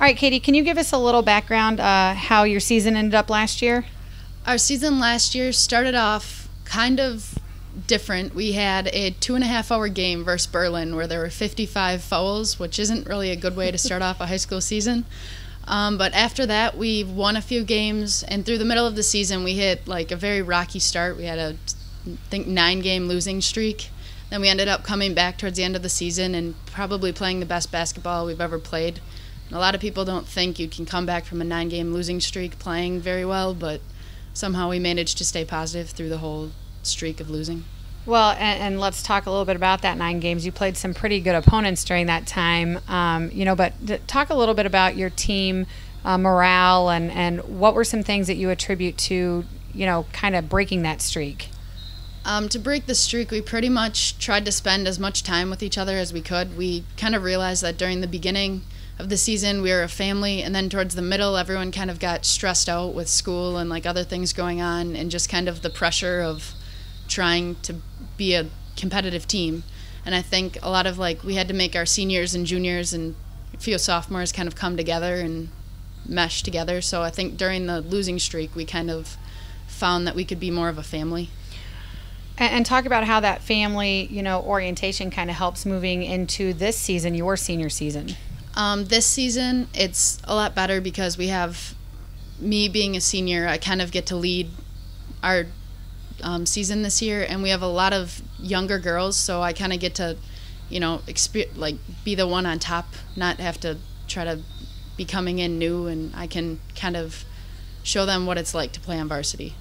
All right, Katie, can you give us a little background how your season ended up last year? Our season last year started off kind of different. We had a 2.5-hour game versus Berlin where there were 55 fouls, which isn't really a good way to start off a high school season. But after that, we won a few games, and through the middle of the season, we hit like a very rocky start. We had a, I think, 9-game losing streak. Then we ended up coming back towards the end of the season and probably playing the best basketball we've ever played. And a lot of people don't think you can come back from a 9-game losing streak playing very well, but somehow we managed to stay positive through the whole streak of losing. Well, and let's talk a little bit about that 9 games. You played some pretty good opponents during that time, but talk a little bit about your team morale and what were some things that you attribute to, kind of breaking that streak? To break the streak, we pretty much tried to spend as much time with each other as we could. We kind of realized that during the beginning of the season we were a family, and then towards the middle everyone kind of got stressed out with school and like other things going on, and just kind of the pressure of trying to be a competitive team. And I think a lot of we had to make our seniors and juniors and a few sophomores kind of come together and mesh together. So I think during the losing streak we kind of found that we could be more of a family. And talk about how that family, orientation kind of helps moving into this season, your senior season. This season it's a lot better because we have me being a senior. I kind of get to lead our season this year, and we have a lot of younger girls, so I kind of get to, be the one on top, not have to try to be coming in new, and I can kind of show them what it's like to play on varsity.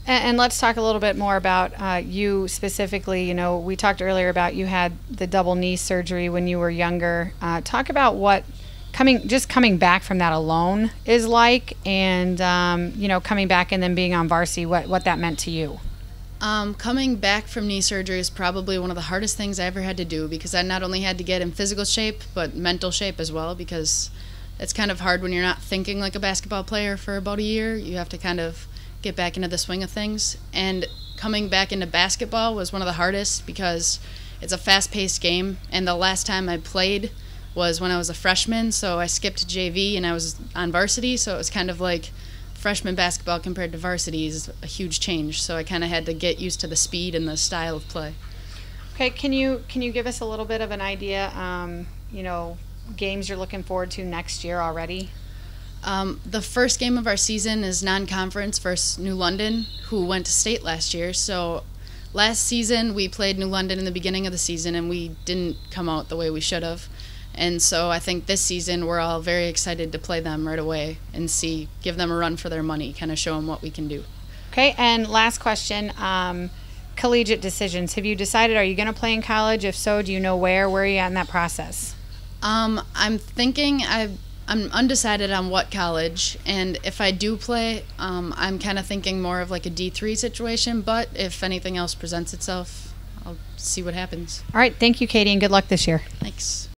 And let's talk a little bit more about you specifically. We talked earlier about you had the double knee surgery when you were younger. Talk about what coming back from that alone is like, and coming back and then being on varsity, what that meant to you. Coming back from knee surgery is probably one of the hardest things I ever had to do, because I not only had to get in physical shape but mental shape as well, because it's kind of hard when you're not thinking like a basketball player for about a year. You have to kind of get back into the swing of things, and coming back into basketball was one of the hardest because it's a fast-paced game, and the last time I played was when I was a freshman, so I skipped JV and I was on varsity, so it was kind of like freshman basketball compared to varsity is a huge change, so I kind of had to get used to the speed and the style of play. Okay, can you give us a little bit of an idea, games you're looking forward to next year already? The first game of our season is non-conference versus New London, who went to state last year. So last season we played New London in the beginning of the season, and we didn't come out the way we should have. And so I think this season we're all very excited to play them right away and give them a run for their money, kind of show them what we can do. Okay, and last question, collegiate decisions. Have you decided, are you going to play in college? If so, do you know where? Where are you at in that process? I'm thinking I'm undecided on what college, and if I do play, I'm kind of thinking more of like a D3 situation, but if anything else presents itself, I'll see what happens. All right, thank you, Katie, and good luck this year. Thanks.